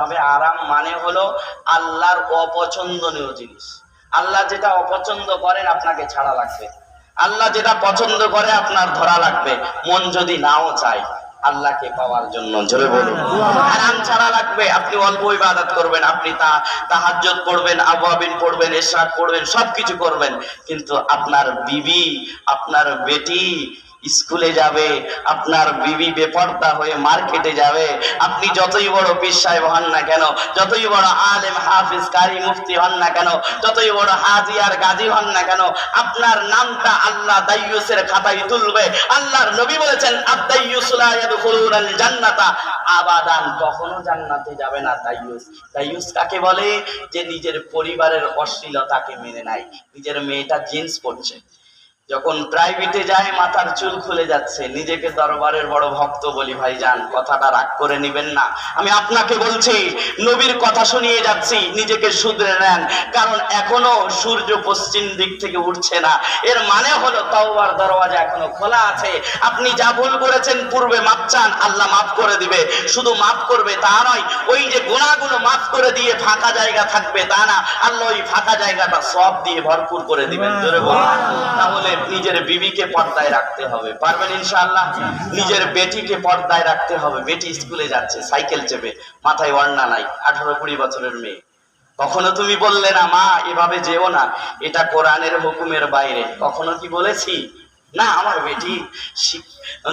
হবে। আরাম মানে হলো আল্লাহর অপছন্দনীয় জিনিস। আল্লাহ যেটা অপছন্দ করেন আপনাকে ছাড়া লাগবে, আল্লাহ যেটা পছন্দ করে আপনার ধরা লাগবে, মন যদি নাও চায় আল্লাহকে পাওয়ার জন্য। জোরে বলুন, হারাম ছাড়া লাগবে। আপনি অল্প ইবাদত করবেন, আপনি তাহাজ্জুদ পড়বেন, আওয়াবিন পড়বেন, ইশরাক পড়বেন, সবকিছু করবেন, কিন্তু আপনার বিবি, আপনার বেটি স্কুলে যাবে, আপনার বিবি বেপর্দা হয়ে মার্কেটে যাবে, আপনি যতই বড় পীর সাহেব হন না কেন, যতই বড় আলেম হাফিজ কারি মুফতি হন না কেন, যতই বড় হাজি আর গাজী হন না কেন, আপনার নামটা আল্লাহ দাইয়ুসের খাতায় তুলবে। আল্লাহর নবী বলেছেন আদ-দাইয়ুসু লা ইয়াদখুলুনাল জান্নাতা আবাদান, কখনো জান্নাতে যাবে না দাইয়ুস। দাইয়ুস কাকে বলে? যে নিজের পরিবারের অশ্লীলতাকে মেনে নেয়। নিজের মেয়েটা জিন্স পরছে, যখন প্রাইভেটে যায় মাথার চুল খুলে যাচ্ছে, নিজেকে দরবারের বড় ভক্ত বলি। ভাইজান, কথাটা রাগ করে নিবেন না, আমি আপনাকে বলছি, নবীর কথা শুনিয়ে যাচ্ছি, নিজেকে শুধরে নেন, কারণ এখনো সূর্য পশ্চিম দিক থেকে উঠছে না। এর মানে হলো তওবার দরওয়াজা এখনো খোলা আছে। আপনি যা ভুল করেছেন পূর্বে মাপ চান, আল্লাহ মাফ করে দিবে। শুধু মাফ করবে তা নয়, ওই যে গুনাহগুলো মাফ করে দিয়ে ফাঁকা জায়গা থাকবে তা না, আল্লাহ ওই ফাঁকা জায়গাটা সব দিয়ে ভরপুর করে দিবেন। জোরে বলুন। তাহলে নিজের বিবিকে পর্দায় রাখতে হবে, পারবেন ইনশাআল্লাহ? নিজের বেটিকে পর্দায় রাখতে হবে। বেটি স্কুলে যাচ্ছে সাইকেল চেপে, মাথায় ওড়না নাই, 18-20 বছরের মেয়ে। কখনো তুমি বললে না মা এভাবে যেও না, এটা কোরআনের হুকুমের বাইরে? কখনো কি বলেছি? না, আমার বেটি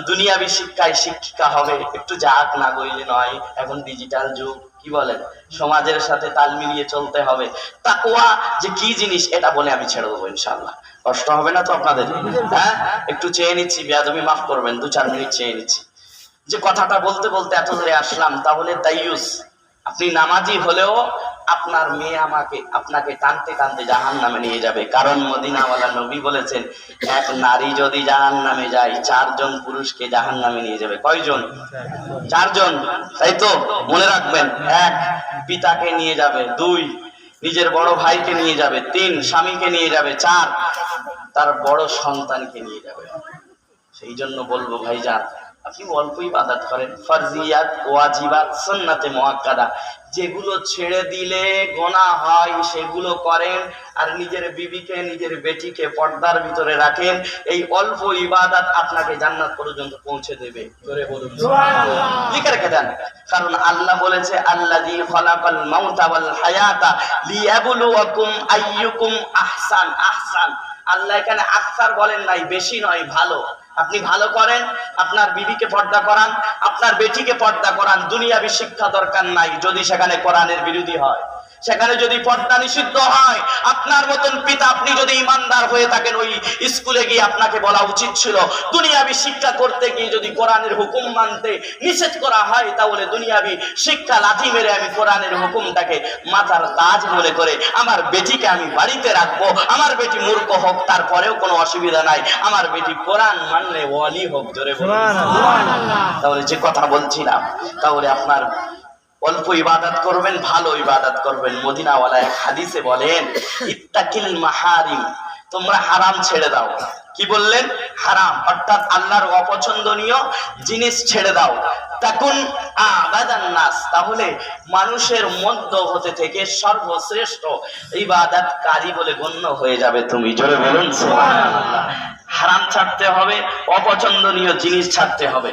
দুনিয়াবি শিক্ষায় শিক্ষিকা হবে, একটু যাক না বইলে নয়, এখন ডিজিটাল যুগ, কি বলেন, সমাজের সাথে তাল মিলিয়ে চলতে হবে। তাকওয়া যে কি জিনিস এটা বলে আমি ছেড়ে দেবো ইনশাআল্লাহ। কষ্ট হবে না তো আপনাদের? হ্যাঁ, একটু চেয়ে নিচ্ছি, বেয়াদবি মাফ করবেন, 2-4 মিনিট চেয়ে নিচ্ছি। যে কথাটা বলতে বলতে এত ধরে আসলাম, তাহলে দাইয়ুস, আপনি নামাজি হলেও আপনার মেয়ে আপনাকে টানতে টানতে জাহান্নামে নিয়ে যাবে। কারণ মদিনাওয়ালা নবী বলেছেন, এক নারী যদি জাহান্নামে যায় 4 জন পুরুষকে জাহান্নামে নিয়ে যাবে। কয়জন? 4 জন, তাই তো? মনে রাখবেন, 1 পিতাকে নিয়ে যাবে, 2 নিজের বড় ভাইকে নিয়ে যাবে, 3 স্বামীকে নিয়ে যাবে, 4 তার বড় সন্তানকে নিয়ে যাবে। সেই জন্য বলবো ভাইজান, আপনি অল্প ইবাদত করেন, ফরজিয়াত, ওয়াজিবাত, সুন্নাতে মুআক্কাদা, যেগুলো ছেড়ে দিলে গুনাহ হয় সেগুলো করেন, আর নিজের বিবিকে, নিজের বেটিকে পর্দার ভিতরে রাখেন। এই অল্প ইবাদত আপনাকে জান্নাত পর্যন্ত পৌঁছে দেবে। জোরে বলুন সুবহানাল্লাহ। লিখে রেখে দেন, কারণ আল্লাহ বলেছে আল্লাযী খালাকাল মাউতা ওয়াল হায়াতা লিয়াবলুয়াকুম আইয়ুকুম আহসান। আল্লাহ এখানে আকসার বলেন নাই, বেশি নয়, ভালো। আপনি ভালো করেন, আপনার বিবিকে পর্দা করান, আপনার বেটিকে পর্দা করান। দুনিয়াবি শিক্ষা দরকার নাই যদি সেখানে কোরআনের বিরোধী হয়, সেখানে যদি পর্দা নিষিদ্ধ হয়। আপনার মতন পিতা, আপনি যদি ইমানদার হয়ে থাকেন, ওই স্কুলে গিয়ে আপনাকে বলা উচিত ছিল, দুনিয়াবি শিক্ষা করতে গিয়ে যদি কোরআনের হুকুম মানতে নিষেধ করা হয়, তাহলে দুনিয়াবি শিক্ষা লাথি মেরে আমি কোরআনের হুকুমটাকে মাথার তাজ মনে করে আমার বেটিকে আমি বাড়িতে রাখবো। আমার বেটি মূর্খ হোক তারপরেও কোনো অসুবিধা নাই, আমার বেটি কোরআন মানলে ওয়ালি হোক। জোরে সুবহানাল্লাহ। তাহলে যে কথা বলছিলাম, তাহলে আপনার অল্প ইবাদত করবেন, ভালো ইবাদত করবেন। মদিনাওয়ালা এক হাদিসে বলেন, ইত্তাকিল মাহারিম, তোমরা হারাম ছেড়ে দাও। কি বললেন? হারাম, অর্থাৎ আল্লাহর অপছন্দনীয় জিনিস ছেড়ে দাও। তাকুন আবাদান নাস, তাহলে মানুষের মধ্য হতে থেকে সর্বশ্রেষ্ঠ ইবাদতকারী বলে গণ্য হয়ে যাবে তুমি। জোরে বলুন সুবহানাল্লাহ। হারাম ছাড়তে হবে, অপছন্দনীয় জিনিস ছাড়তে হবে।